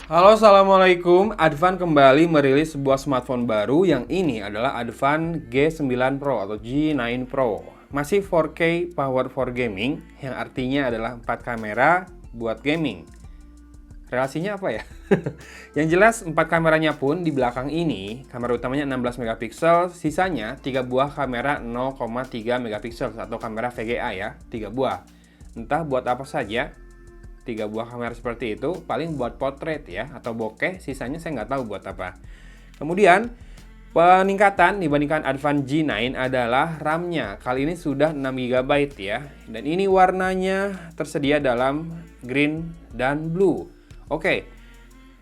Halo, assalamualaikum. Advan kembali merilis sebuah smartphone baru yang ini adalah Advan G9 Pro atau G9 Pro. Masih 4K power for gaming, yang artinya adalah 4 kamera buat gaming. Relasinya apa ya? Yang jelas 4 kameranya pun di belakang ini, kamera utamanya 16 megapiksel, sisanya 3 buah kamera 0,3 megapiksel atau kamera VGA ya, 3 buah. Entah buat apa saja, 3 buah kamera seperti itu paling buat potret ya atau bokeh, sisanya saya nggak tahu buat apa. Kemudian peningkatan dibandingkan Advan G9 adalah RAM-nya. Kali ini sudah 6 GB ya. Dan ini warnanya tersedia dalam green dan blue. Oke.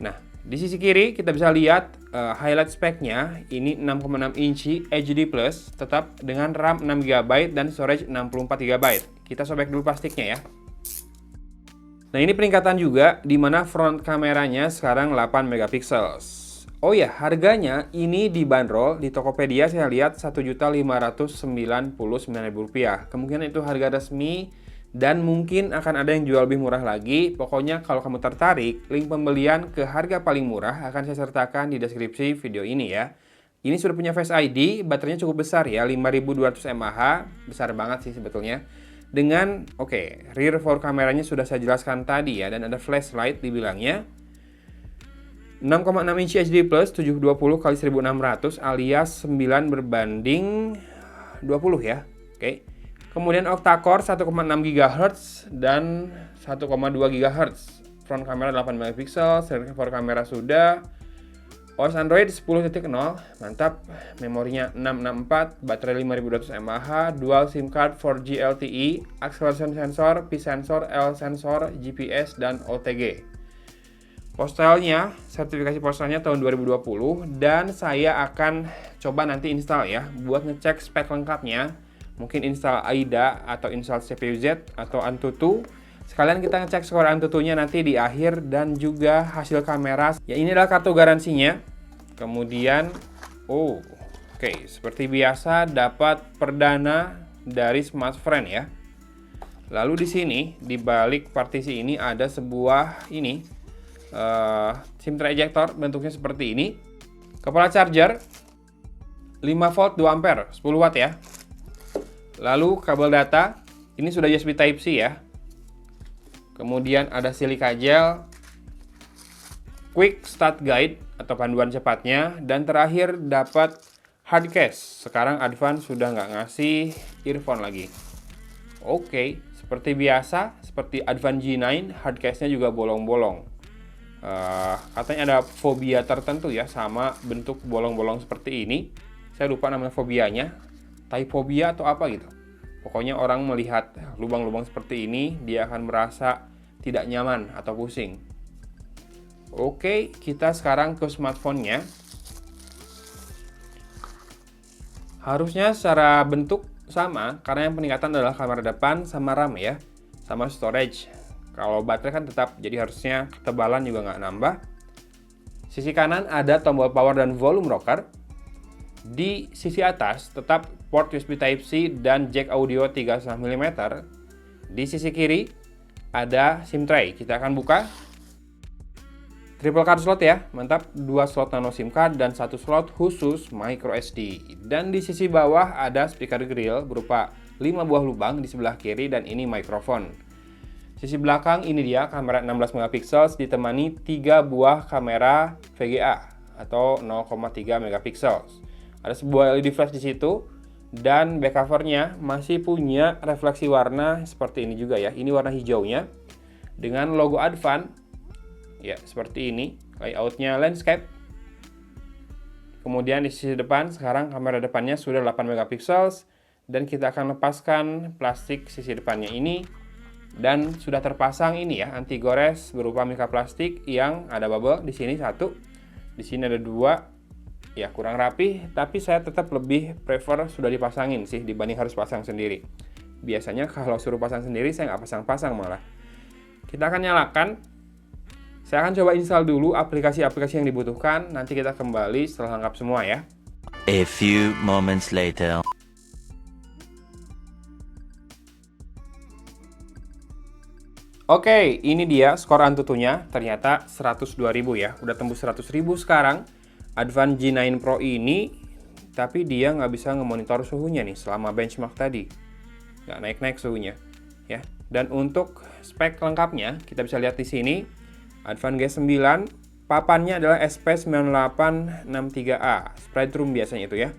Nah, di sisi kiri kita bisa lihat highlight speknya. Ini 6,6 inci HD Plus tetap dengan RAM 6 GB dan storage 64 GB. Kita sobek dulu plastiknya ya. Nah, ini peningkatan juga di mana front kameranya sekarang 8 megapiksel. Oh ya, harganya ini dibanderol di Tokopedia saya lihat Rp1.599.000. Kemungkinan itu harga resmi dan mungkin akan ada yang jual lebih murah lagi. Pokoknya kalau kamu tertarik, link pembelian ke harga paling murah akan saya sertakan di deskripsi video ini ya. Ini sudah punya Face ID, baterainya cukup besar ya, 5200 mAh, besar banget sih sebetulnya. Dengan, rear for kameranya sudah saya jelaskan tadi ya, dan ada flashlight dibilangnya. 6,6 inci HD Plus 720 x 1600 alias 9 berbanding 20 ya. Oke. Kemudian octa-core 1,6 GHz dan 1,2 GHz. Front kamera 8 megapiksel, rear for kamera sudah. OS Android 10.0, mantap. Memorinya 664, baterai 5200 mAh, dual SIM card 4G LTE, acceleration sensor, P sensor, L sensor, GPS, dan OTG. Postelnya, sertifikasi postelnya tahun 2020, dan saya akan coba nanti install ya, buat ngecek spek lengkapnya. Mungkin install AIDA, atau install CPU-Z, atau Antutu. Sekalian kita ngecek skor Antutunya nanti di akhir dan juga hasil kamera. Ya, ini adalah kartu garansinya. Kemudian, seperti biasa dapat perdana dari smartphone ya. Lalu di sini di balik partisi ini ada sebuah SIM tray ejector, bentuknya seperti ini. Kepala charger 5 volt 2 ampere, 10 watt ya. Lalu kabel data, ini sudah USB Type C ya. Kemudian ada silica gel, quick start guide atau panduan cepatnya, dan terakhir dapat hard case. Sekarang Advan sudah nggak ngasih earphone lagi. Seperti biasa, seperti Advan G9, hard case-nya juga bolong-bolong. Katanya ada fobia tertentu ya sama bentuk bolong-bolong seperti ini. Saya lupa nama fobianya, typhobia atau apa gitu. Pokoknya orang melihat lubang-lubang seperti ini, dia akan merasa tidak nyaman atau pusing. Kita sekarang ke smartphone-nya. Harusnya secara bentuk sama, karena yang peningkatan adalah kamera depan sama RAM ya, sama storage. Kalau baterai kan tetap, jadi harusnya ketebalan juga nggak nambah. Sisi kanan ada tombol power dan volume rocker. Di sisi atas tetap port USB Type-C dan jack audio 3,5 mm. Di sisi kiri ada SIM tray. Kita akan buka. Triple card slot ya, mantap. 2 slot nano SIM card dan 1 slot khusus micro SD. Dan di sisi bawah ada speaker grill berupa 5 buah lubang di sebelah kiri dan ini mikrofon. Sisi belakang ini dia kamera 16 megapiksel ditemani 3 buah kamera VGA atau 0,3 megapiksel. Ada sebuah LED flash di situ dan back covernya masih punya refleksi warna seperti ini juga ya. Ini warna hijaunya dengan logo Advan. Ya, seperti ini. Layoutnya landscape. Kemudian di sisi depan sekarang kamera depannya sudah 8 megapiksel dan kita akan lepaskan plastik sisi depannya ini dan sudah terpasang ini ya anti gores berupa mika plastik yang ada bubble di sini 1. Di sini ada 2. Ya, kurang rapi, tapi saya tetap lebih prefer sudah dipasangin sih dibanding harus pasang sendiri. Biasanya kalau suruh pasang sendiri saya nggak pasang-pasang malah. Kita akan nyalakan. Saya akan coba install dulu aplikasi-aplikasi yang dibutuhkan. Nanti kita kembali setelah lengkap semua ya. A few moments later. Oke, ini dia skor Antutunya. Ternyata 102.000 ya. Udah tembus 100.000 sekarang. Advan G9 Pro ini, tapi dia nggak bisa ngemonitor suhunya nih selama benchmark tadi. Nggak naik-naik suhunya. Ya. Dan untuk spek lengkapnya, kita bisa lihat di sini. Advan G9, papannya adalah SP9863A. Sprite Room biasanya itu ya.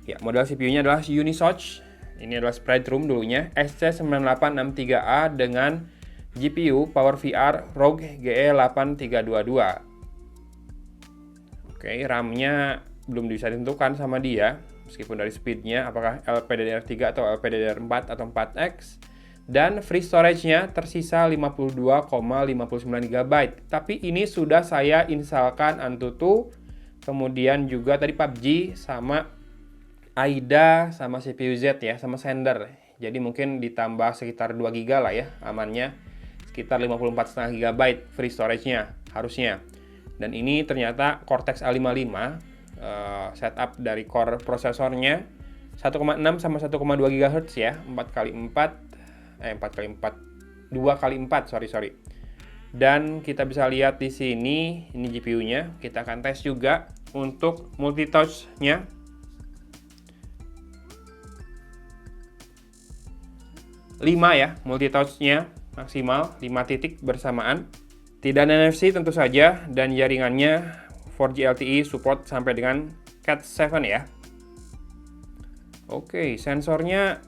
Ya, model CPU-nya adalah Unisoc. Ini adalah Sprite Room dulunya. SC9863A dengan GPU PowerVR ROG GE8322. Oke, RAM-nya belum bisa ditentukan sama dia, meskipun dari speed-nya apakah LPDDR3 atau LPDDR4 atau 4X. Dan free storage-nya tersisa 52,59 GB. Tapi ini sudah saya instalkan Antutu, kemudian juga tadi PUBG sama AIDA sama CPU Z ya, sama Sender. Jadi mungkin ditambah sekitar 2 GB lah ya amannya. Sekitar 54,5 GB free storage-nya harusnya. Dan ini ternyata Cortex A55 setup dari core prosesornya 1,6 sama 1,2 GHz ya, 2x4, sorry. Dan kita bisa lihat di sini ini GPU-nya. Kita akan tes juga untuk multitouch-nya. Ya, multitouch-nya maksimal 5 titik bersamaan. Tidak ada NFC tentu saja, dan jaringannya 4G LTE support sampai dengan Cat7 ya. Oke, sensornya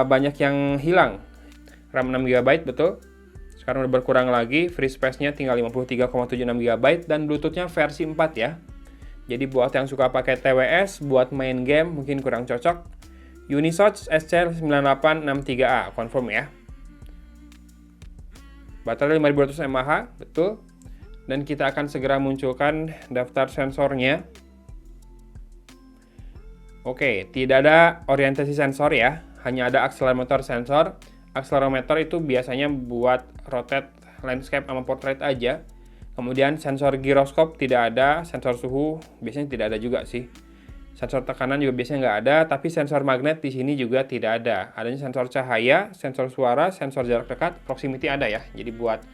banyak yang hilang. RAM 6 GB betul. Sekarang udah berkurang lagi, free space-nya tinggal 53,76 GB, dan Bluetooth-nya versi 4 ya. Jadi buat yang suka pakai TWS, buat main game mungkin kurang cocok. Unisoc SC9863A, confirm ya. Baterai 5200 mAh, betul. Dan kita akan segera munculkan daftar sensornya. Oke, tidak ada orientasi sensor ya, hanya ada akselerometer sensor. Akselerometer itu biasanya buat rotate landscape sama portrait aja. Kemudian sensor giroskop tidak ada, sensor suhu biasanya tidak ada juga sih. Sensor tekanan juga biasanya nggak ada, tapi sensor magnet di sini juga tidak ada. Adanya sensor cahaya, sensor suara, sensor jarak dekat, proximity ada ya. Jadi buat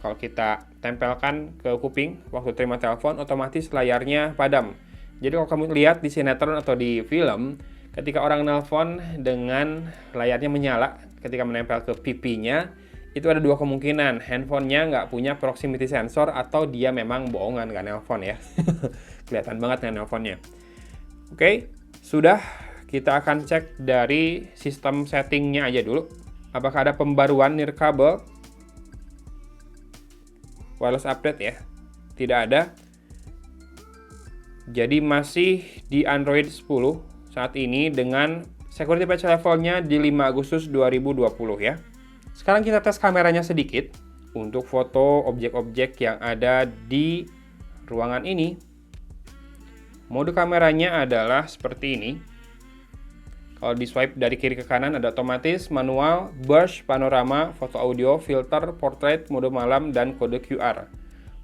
kalau kita tempelkan ke kuping waktu terima telepon, otomatis layarnya padam. Jadi kalau kamu lihat di sinetron atau di film, ketika orang nelpon dengan layarnya menyala, ketika menempel ke pipinya, itu ada dua kemungkinan. Handphonenya nggak punya proximity sensor atau dia memang bohongan nggak nelpon ya. Kelihatan banget nggak nelponnya. Oke, sudah. Kita akan cek dari sistem settingnya aja dulu. Apakah ada pembaruan nirkabel? Wireless update ya? Tidak ada. Jadi masih di Android 10 saat ini dengan security patch levelnya di 5 Agustus 2020 ya. Sekarang kita tes kameranya sedikit untuk foto objek-objek yang ada di ruangan ini. Mode kameranya adalah seperti ini. Kalau di swipe dari kiri ke kanan ada otomatis, manual, burst, panorama, foto audio, filter, portrait, mode malam, dan kode QR.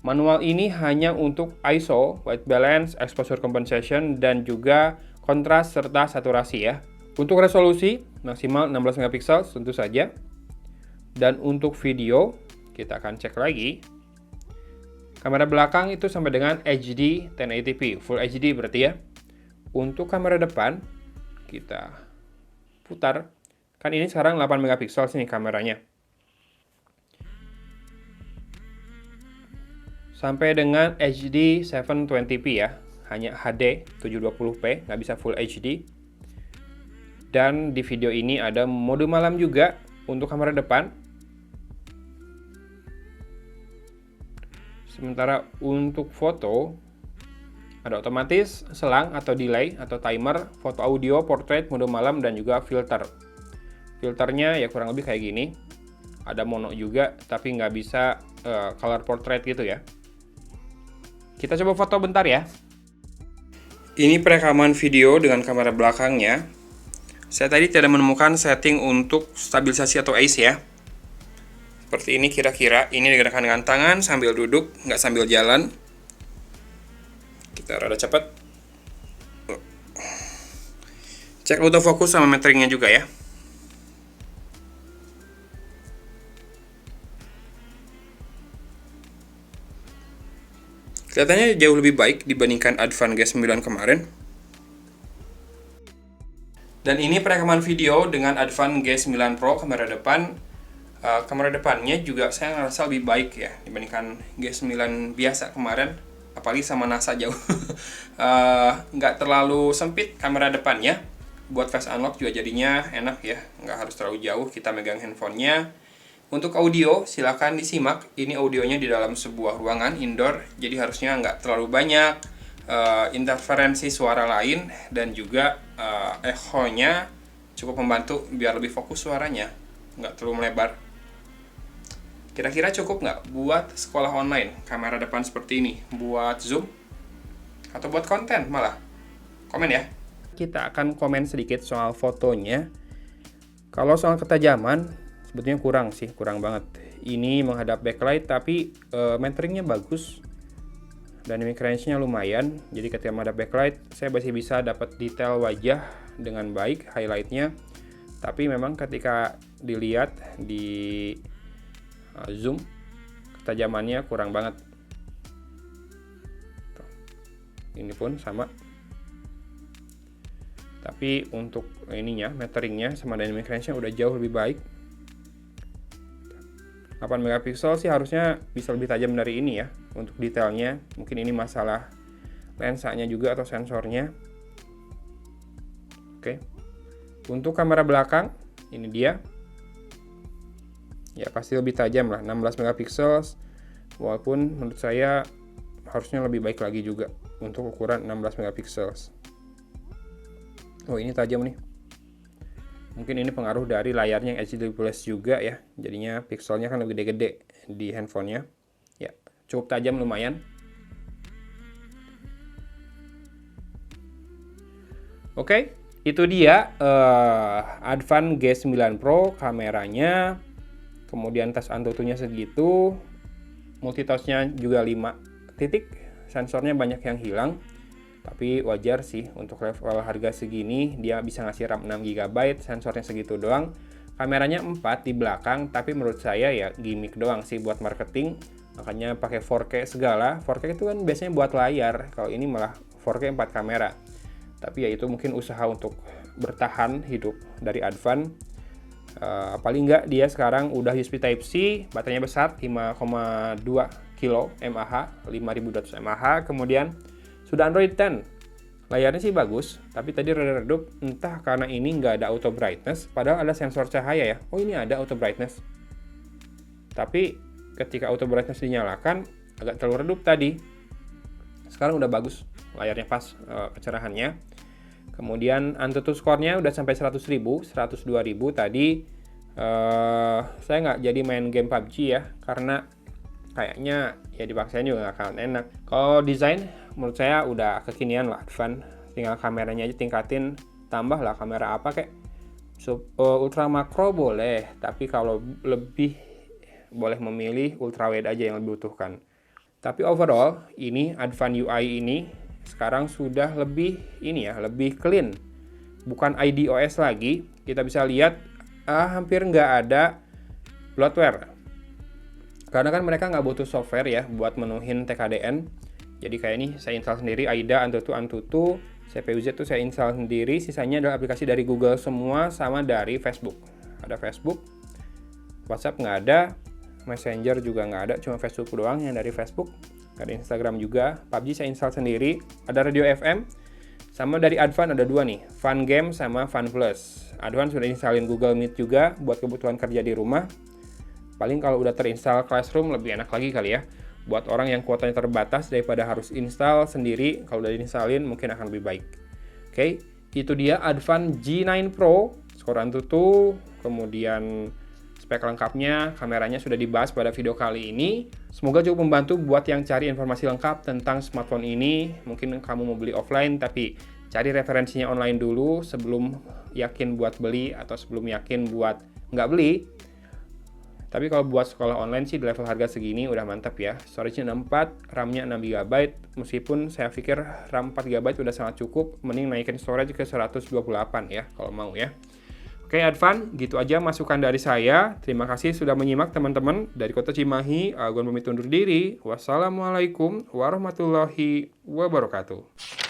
Manual ini hanya untuk ISO, white balance, exposure compensation, dan juga kontras serta saturasi ya. Untuk resolusi maksimal 16 megapiksel tentu saja. Dan untuk video kita akan cek lagi. Kamera belakang itu sampai dengan HD 1080p, Full HD berarti ya. Untuk kamera depan, kita putar. Kan ini sekarang 8 megapiksel sini kameranya. Sampai dengan HD 720p ya. Hanya HD 720p, nggak bisa Full HD. Dan di video ini ada mode malam juga untuk kamera depan. Sementara untuk foto, ada otomatis, selang atau delay atau timer, foto audio, portrait, mode malam, dan juga filter. Filternya ya kurang lebih kayak gini. Ada mono juga, tapi nggak bisa color portrait gitu ya. Kita coba foto bentar ya. Ini perekaman video dengan kamera belakangnya. Saya tadi tidak menemukan setting untuk stabilisasi atau ACE ya. Seperti ini kira-kira, ini digerakkan dengan tangan sambil duduk, nggak sambil jalan. Kita rada cepat. Cek autofocus sama meteringnya juga ya. Kelihatannya jauh lebih baik dibandingkan Advan G9 kemarin. Dan ini perekaman video dengan Advan G9 Pro kamera depan. Kamera depannya juga saya ngerasa lebih baik ya dibandingkan G9 biasa kemarin. Apalagi sama NASA jauh. Nggak terlalu sempit kamera depannya. Buat face unlock juga jadinya enak ya. Nggak harus terlalu jauh kita megang handphonenya. Untuk audio, silakan disimak. Ini audionya di dalam sebuah ruangan indoor. Jadi harusnya nggak terlalu banyak interferensi suara lain, dan juga echo-nya cukup membantu biar lebih fokus suaranya, nggak terlalu melebar. Kira-kira cukup nggak buat sekolah online kamera depan seperti ini, buat Zoom atau buat konten malah? Komen ya. Kita akan komen sedikit soal fotonya. Kalau soal ketajaman sebetulnya kurang banget. Ini menghadap backlight tapi mentoringnya bagus. Dynamic range-nya lumayan, jadi ketika menghadap backlight saya masih bisa dapat detail wajah dengan baik, highlight-nya. Tapi memang ketika dilihat di zoom, ketajamannya kurang banget. Tuh. Ini pun sama. Tapi untuk ininya, metering-nya sama dynamic range-nya udah jauh lebih baik. 8 megapiksel sih harusnya bisa lebih tajam dari ini ya untuk detailnya. Mungkin ini masalah lensanya juga atau sensornya. Oke. Untuk kamera belakang ini dia. Ya pasti lebih tajam lah, 16 megapiksel. Walaupun menurut saya harusnya lebih baik lagi juga untuk ukuran 16 megapiksel. Oh, ini tajam nih. Mungkin ini pengaruh dari layarnya yang HD Plus juga ya. Jadinya pixelnya kan lebih gede-gede di handphonenya. Ya, cukup tajam lumayan. Oke, itu dia Advan G9 Pro kameranya. Kemudian touch Antutu-nya segitu. Multitouch-nya juga 5 titik. Sensornya banyak yang hilang. Tapi wajar sih untuk level harga segini dia bisa ngasih RAM 6 GB, sensornya segitu doang. Kameranya 4 di belakang, tapi menurut saya ya gimmick doang sih buat marketing. Makanya pakai 4K segala. 4K itu kan biasanya buat layar, kalau ini malah 4K 4 kamera. Tapi ya itu mungkin usaha untuk bertahan hidup dari Advan. Paling nggak dia sekarang udah USB Type-C, baterainya besar 5,2 kilo mAh, 5200 mAh, kemudian sudah Android 10. Layarnya sih bagus, tapi tadi rada redup, entah karena ini nggak ada auto brightness, padahal ada sensor cahaya ya. Oh, ini ada auto brightness. Tapi ketika auto brightness dinyalakan, agak terlalu redup tadi. Sekarang udah bagus, layarnya pas kecerahannya. Kemudian Antutu score-nya udah sampai 100.000, 102.000 tadi. Saya nggak jadi main game PUBG ya, karena kayaknya ya dipaksain juga nggak akan enak. Kalau desain menurut saya udah kekinian lah Advan, tinggal kameranya aja tingkatin, tambah lah kamera apa kayak ultra makro boleh, tapi kalau lebih boleh memilih ultra wide aja yang lebih butuhkan. Tapi overall ini Advan UI ini sekarang sudah lebih lebih clean, bukan IDOS lagi. Kita bisa lihat hampir nggak ada bloatware. Karena kan mereka nggak butuh software ya buat menuhin TKDN. Jadi kayak ini saya install sendiri AIDA, Antutu, CPUZ itu saya install sendiri. Sisanya adalah aplikasi dari Google semua sama dari Facebook. Ada Facebook, WhatsApp nggak ada, Messenger juga nggak ada, cuma Facebook doang yang dari Facebook. Ada Instagram juga. PUBG saya install sendiri. Ada radio FM. Sama dari Advan ada 2 nih, Fun Game sama Fun Plus. Advan sudah installin Google Meet juga buat kebutuhan kerja di rumah. Paling kalau udah terinstall Classroom lebih enak lagi kali ya. Buat orang yang kuotanya terbatas daripada harus install sendiri, kalau udah diinstalin mungkin akan lebih baik. Oke, itu dia Advan G9 Pro, skor Antutu, kemudian spek lengkapnya, kameranya sudah dibahas pada video kali ini. Semoga cukup membantu buat yang cari informasi lengkap tentang smartphone ini. Mungkin kamu mau beli offline, tapi cari referensinya online dulu sebelum yakin buat beli atau sebelum yakin buat nggak beli. Tapi kalau buat sekolah online sih di level harga segini udah mantap ya. Storage-nya 64, RAM-nya 6GB. Meskipun saya pikir RAM 4GB udah sangat cukup, mending naikin storage ke 128 ya kalau mau ya. Oke, Advan, gitu aja masukan dari saya. Terima kasih sudah menyimak teman-teman. Dari Kota Cimahi, Agun pamit undur diri. Wassalamualaikum warahmatullahi wabarakatuh.